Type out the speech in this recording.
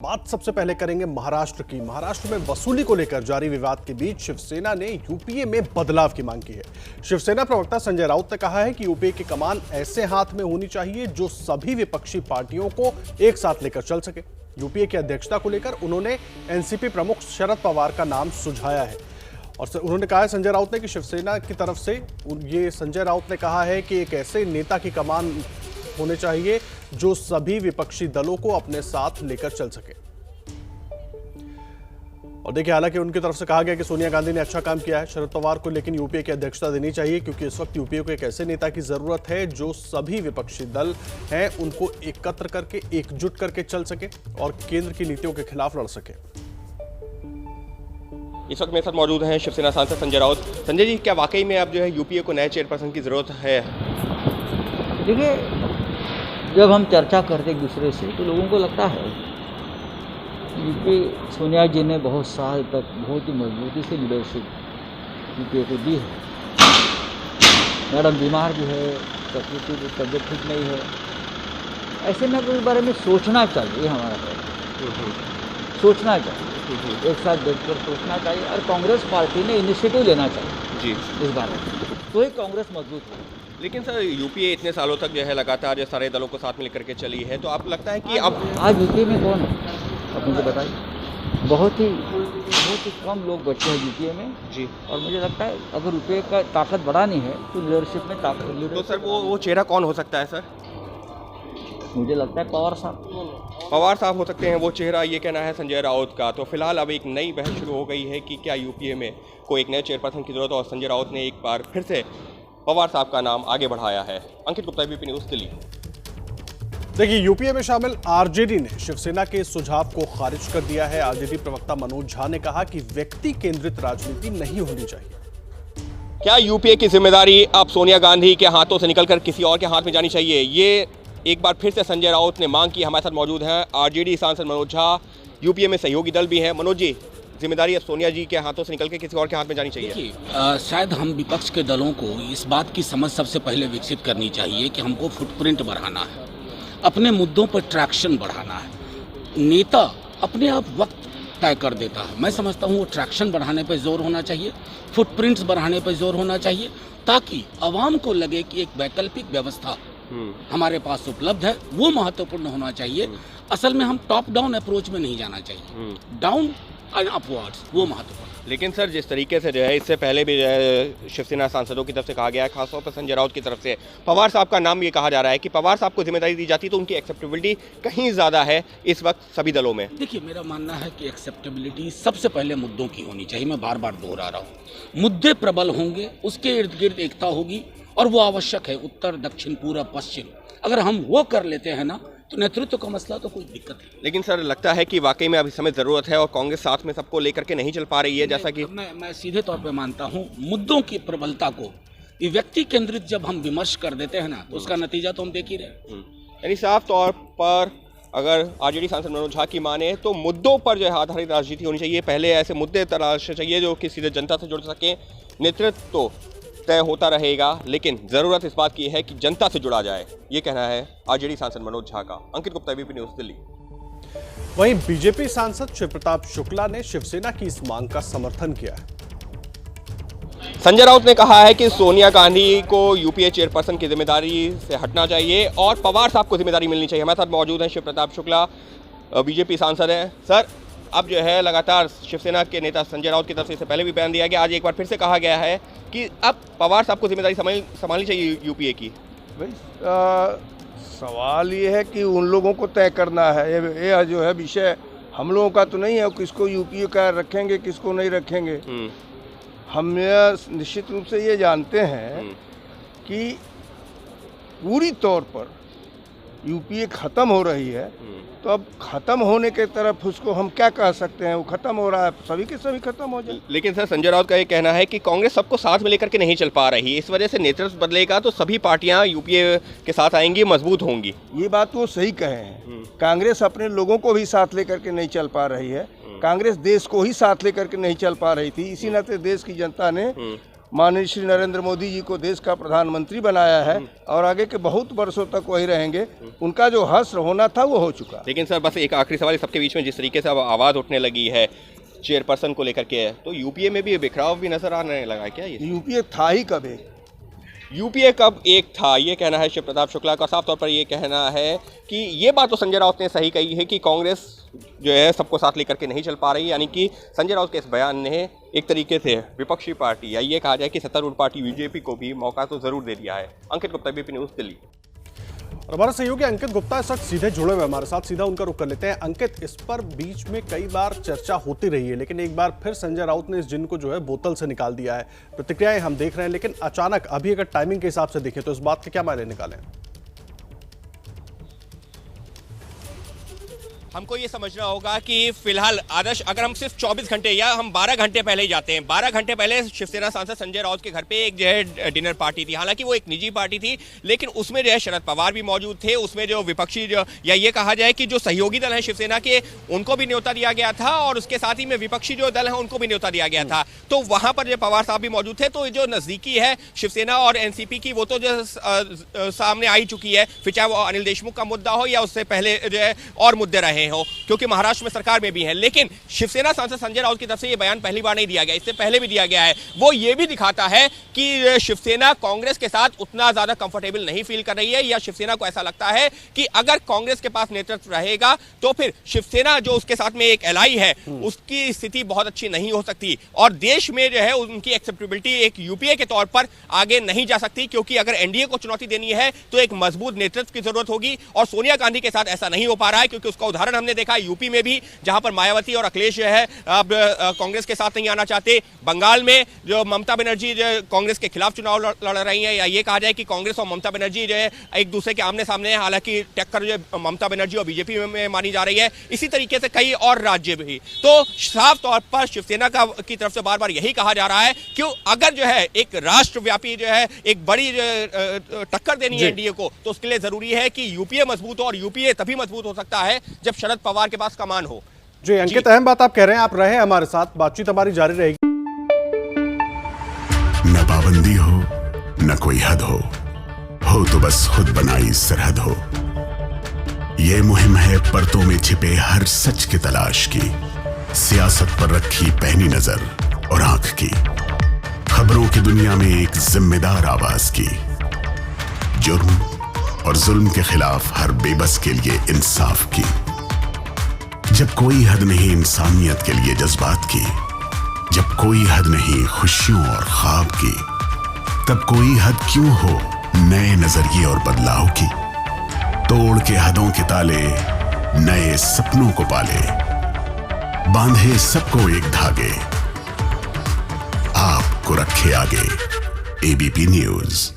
बात सबसे पहले करेंगे महाराष्ट्र की। महाराष्ट्र में वसूली को लेकर जारी विवाद के बीच शिवसेना ने यूपीए में बदलाव की मांग की है। शिवसेना प्रवक्ता संजय राउत ने कहा है कि यूपीए की कमान ऐसे हाथ में होनी चाहिए जो सभी विपक्षी पार्टियों को एक साथ लेकर चल सके। यूपीए की अध्यक्षता को लेकर उन्होंने एनसीपी प्रमुख शरद पवार का नाम सुझाया है और उन्होंने कहा है संजय राउत ने कि शिवसेना की तरफ से ये संजय राउत ने कहा है कि एक ऐसे नेता की कमान होने चाहिए जो सभी विपक्षी दलों को अपने साथ लेकर चल सके। और देखिए, हालांकि उनकी तरफ से कहा गया कि सोनिया गांधी ने अच्छा काम किया है शरद पवार को, लेकिन यूपीए की अध्यक्षता देनी चाहिए क्योंकि इस वक्त यूपीए को एक ऐसे नेता की जरूरत है जो सभी विपक्षी दल हैं उनको एकत्र करके एकजुट करके चल सके और केंद्र की नीतियों के खिलाफ लड़ सके। इस वक्त मेरे साथ मौजूद हैं शिवसेना सांसद संजय राउत। संजय जी, क्या वाकई में अब जो है यूपीए को नए चेयरपर्सन की जरूरत है? देखिए, जब हम चर्चा करते एक दूसरे से तो लोगों को लगता है यूपी सोनिया जी ने बहुत साल तक बहुत ही मजबूती से लीडरशिप यूपीए को दी है। मैडम बीमार भी है, प्रकृति की तबियत ठीक नहीं है, ऐसे में इस बारे में सोचना चाहिए। हमारा सोचना चाहिए, एक साथ बैठकर सोचना चाहिए और कांग्रेस पार्टी ने इनिशिएटिव लेना चाहिए जी इस बारे में, तो ही कांग्रेस मजबूत होगी। लेकिन सर, यूपीए इतने सालों तक जो है लगातार सारे दलों को साथ में लेकर के चली है, तो आपको लगता है कि अब आज यूपीए में कौन है आप मुझे बताइए? बहुत ही कम लोग बचे हैं यूपीए में जी। और मुझे लगता है अगर यूपीए का ताकत बढ़ानी है तो लीडरशिप में ताकत। तो सर वो चेहरा कौन हो सकता है सर? मुझे लगता है पवार साहब हो सकते हैं वो चेहरा, ये कहना है संजय राउत का। तो फिलहाल अब एक नई बहस शुरू हो गई है कि क्या यूपीए में कोई एक नए चेयरपर्सन की जरूरत है, और संजय राउत ने एक बार फिर से पवार साहब का नाम आगे बढ़ाया है। अंकित गुप्ता, एबीपी न्यूज़, दिल्ली। देखिए, यूपीए में शामिल आरजेडी ने शिवसेना के सुझाव को खारिज कर दिया है। आरजेडी प्रवक्ता मनोज झा ने कहा कि व्यक्ति केंद्रित राजनीति नहीं होनी चाहिए। क्या यूपीए की जिम्मेदारी अब सोनिया गांधी के हाथों से निकलकर किसी और के हाथ में जानी चाहिए? ये एक बार फिर से संजय राउत ने मांग की। हमारे साथ मौजूद हैं आरजेडी सांसद मनोज झा, यूपीए में सहयोगी दल भी हैं। मनोज जी, जिम्मेदारी अब सोनिया जी के हाथों से निकल के किसी और के हाथ में जानी चाहिए? देखिए, शायद हम विपक्ष के दलों को इस बात की समझ सबसे पहले विकसित करनी चाहिए कि हमको फुटप्रिंट बढ़ाना है, अपने मुद्दों पर ट्रैक्शन बढ़ाना है। नेता अपने आप वक्त तय कर देता है। मैं समझता हूँ वो ट्रैक्शन बढ़ाने पर जोर होना चाहिए, फुटप्रिंट्स बढ़ाने पर जोर होना चाहिए, ताकि आवाम को लगे कि एक वैकल्पिक व्यवस्था हमारे पास उपलब्ध है। वो महत्वपूर्ण होना चाहिए। असल में हम टॉप डाउन अप्रोच में नहीं जाना चाहिए, डाउन एंड अपवर्ड्स, वो महत्वपूर्ण। लेकिन सर, जिस तरीके से जो है इससे पहले भी जो है शिवसेना सांसदों की तरफ से कहा गया है, खासतौर पर संजय राउत की तरफ से पवार साहब का नाम ये कहा जा रहा है कि पवार साहब को जिम्मेदारी दी जाती तो उनकी एक्सेप्टेबिलिटी कहीं ज़्यादा है इस वक्त सभी दलों में। देखिए, मेरा मानना है कि एक्सेप्टेबिलिटी सबसे पहले मुद्दों की होनी चाहिए। मैं बार बार दोहरा रहा हूँ, मुद्दे प्रबल होंगे, उसके इर्द गिर्द एकता होगी और वो आवश्यक है। उत्तर, दक्षिण, पूरब, पश्चिम, अगर हम वो कर लेते हैं ना तो नेतृत्व का मसला तो कोई दिक्कत नहीं। लेकिन सर, लगता है कि वाकई में अभी समय ज़रूरत है और कांग्रेस साथ में सबको लेकर के नहीं चल पा रही है, जैसा कि मैं सीधे तौर पे मानता हूँ मुद्दों की प्रबलता को। ये व्यक्ति केंद्रित जब हम विमर्श कर देते हैं ना तो उसका नतीजा तो हम देख ही रहे। यानी साफ तौर पर अगर आरजेडी सांसद मनोज झा की माने तो मुद्दों पर जो है आधारित राजनीति होनी चाहिए। पहले ऐसे मुद्दे तलाशने चाहिए जो कि सीधे जनता से जुड़ सकें। नेतृत्व तो तय होता रहेगा, लेकिन ज़रूरत इस बात की है कि जनता से जुड़ा जाए। ये कहना है आरजेडी सांसद मनोज झा का। अंकित गुप्ता, एबीपी न्यूज़, दिल्ली। वहीं बीजेपी सांसद शिव प्रताप शुक्ला ने शिवसेना की इस मांग का समर्थन किया है। संजय राउत ने कहा है कि सोनिया गांधी को यूपीए चेयरपर्सन की जिम्मेदारी से हटना चाहिए और पवार साहब को जिम्मेदारी मिलनी चाहिए। हमारे साथ मौजूद हैं शिव प्रताप शुक्ला, बीजेपी सांसद हैं। सर, अब जो है लगातार शिवसेना के नेता संजय राउत की तरफ से इससे पहले भी बयान दिया गया, आज एक बार फिर से कहा गया है कि अब पवार साहब को जिम्मेदारी संभालनी चाहिए यूपीए की। भाई सवाल ये है कि उन लोगों को तय करना है। ये जो है विषय हम लोगों का तो नहीं है, किसको यूपीए का रखेंगे किसको नहीं रखेंगे। हम निश्चित रूप से ये जानते हैं कि पूरी तौर पर यूपीए ख़त्म हो रही है, तो अब ख़त्म होने के तरफ उसको हम क्या कह सकते हैं? वो ख़त्म हो रहा है, सभी के सभी ख़त्म हो जाए। लेकिन सर, संजय राउत का ये कहना है कि कांग्रेस सबको साथ में लेकर के नहीं चल पा रही, इस वजह से नेतृत्व बदलेगा तो सभी पार्टियां यूपीए के साथ आएंगी, मजबूत होंगी। ये बात वो सही कहे हैं। कांग्रेस अपने लोगों को भी साथ लेकर के नहीं चल पा रही है। कांग्रेस देश को ही साथ लेकर के नहीं चल पा रही थी, इसी नाते देश की जनता ने माननीय श्री नरेंद्र मोदी जी को देश का प्रधानमंत्री बनाया है और आगे के बहुत वर्षों तक वही रहेंगे। उनका जो हश्र होना था वो हो चुका। लेकिन सर बस एक आखिरी सवाल सबके बीच में, जिस तरीके से अब आवाज़ उठने लगी है चेयरपर्सन को लेकर के, तो यूपीए में भी बिखराव भी नजर आने लगा है क्या? ये यूपीए था ही कब एक? यूपीए कब एक था, ये कहना है शिव प्रताप शुक्ला का। साफ तौर पर ये कहना है कि ये बात तो संजय राउत ने सही कही है कि कांग्रेस जो है सबको साथ लेकर के नहीं चल पा रही, यानी कि संजय राउत के इस बयान ने एक तरीके से विपक्षी पार्टी या ये कहा जाए कि सत्तारूढ़ पार्टी बीजेपी को भी मौका तो जरूर दे दिया है। अंकित गुप्ता, एबीपी न्यूज़, दिल्ली। और हमारा सहयोगी अंकित गुप्ता इस वक्त सीधे जुड़े हुए हमारे साथ, सीधा उनका रुख कर लेते हैं। अंकित, इस पर बीच में कई बार चर्चा होती रही है, लेकिन एक बार फिर संजय राउत ने इस जिन को जो है बोतल से निकाल दिया है। प्रतिक्रियाएं हम देख रहे हैं, लेकिन अचानक अभी अगर टाइमिंग के हिसाब से देखें तो इस बात के क्या मायने निकालें? हमको ये समझना होगा कि फिलहाल आदर्श, अगर हम सिर्फ 24 घंटे या हम 12 घंटे पहले ही जाते हैं, 12 घंटे पहले शिवसेना सांसद संजय राउत के घर पे एक जो है डिनर पार्टी थी। हालांकि वो एक निजी पार्टी थी, लेकिन उसमें जो है शरद पवार भी मौजूद थे। उसमें जो विपक्षी जो या ये कहा जाए कि जो सहयोगी दल है शिवसेना के, उनको भी न्योता दिया गया था और उसके साथ ही में विपक्षी जो दल है उनको भी न्योता दिया गया था। तो वहां पर जो पवार साहब भी मौजूद थे। तो जो नजदीकी है शिवसेना और एनसीपी की, वो तो जो सामने आई चुकी है, फिर चाहे वो अनिल देशमुख का मुद्दा हो या उससे पहले जो है और मुद्दे रहे हो, क्योंकि महाराष्ट्र में सरकार में भी है। लेकिन शिवसेना सांसद संजय राउत की तरफ से यह बयान पहली बार नहीं दिया गया, इससे पहले भी दिया गया है। वो ये भी दिखाता है कि शिवसेना कांग्रेस के साथ उतना ज्यादा कंफर्टेबल नहीं फील कर रही है, या शिवसेना को ऐसा लगता है कि अगर कांग्रेस के पास नेतृत्व रहेगा तो फिर शिवसेना जो उसके साथ में एक एलाई है, उसकी स्थिति बहुत अच्छी नहीं हो सकती और देश में जो है उनकी एक्सेप्टेबिलिटी एक यूपीए के तौर पर आगे नहीं जा सकती। क्योंकि अगर एनडीए को चुनौती देनी है तो एक मजबूत नेतृत्व की जरूरत होगी और सोनिया गांधी के साथ ऐसा नहीं हो पा रहा है, क्योंकि उसका उदाहरण हमने देखा यूपी में भी, जहां पर मायावती और अखिलेश जो है अब कांग्रेस के साथ नहीं आना चाहते। बंगाल में जो ममता बनर्जी जो कांग्रेस के खिलाफ चुनाव लड़ रही है, या ये कहा जाए कि कांग्रेस और ममता बनर्जी जो है एक दूसरे के आमने सामने है। हालांकि टक्कर जो ममता बनर्जी और बीजेपी में मानी जा रही है, इसी तरीके से कई और राज्य भी। तो साफ तौर पर शिवसेना की तरफ से बार बार यही कहा जा रहा है कि अगर जो है एक राष्ट्रव्यापी जो है एक बड़ी टक्कर देनी है एनडीए को, तो उसके लिए जरूरी है कि यूपीए मजबूत हो, और यूपीए तभी मजबूत हो सकता है जब शरद पवार के पास कमान हो। जी अंकित, अहम बात आप कह रहे हैं, आप रहे हमारे साथ, बातचीत हमारी जारी रहेगी। न पाबंदी हो न कोई हद हो तो बस खुद बनाई सरहद हो। ये मुहिम है परतों में छिपे हर सच की तलाश की, सियासत पर रखी पैनी नजर और आंख की, खबरों की दुनिया में एक जिम्मेदार आवाज की, जुर्म और जुल्म के खिलाफ हर बेबस के लिए इंसाफ की। जब कोई हद नहीं इंसानियत के लिए जज्बात की, जब कोई हद नहीं खुशियों और ख्वाब की, तब कोई हद क्यों हो नए नजरिए और बदलाव की। तोड़ के हदों के ताले नए सपनों को पाले, बांधे सबको एक धागे, आपको रखे आगे। ABP news.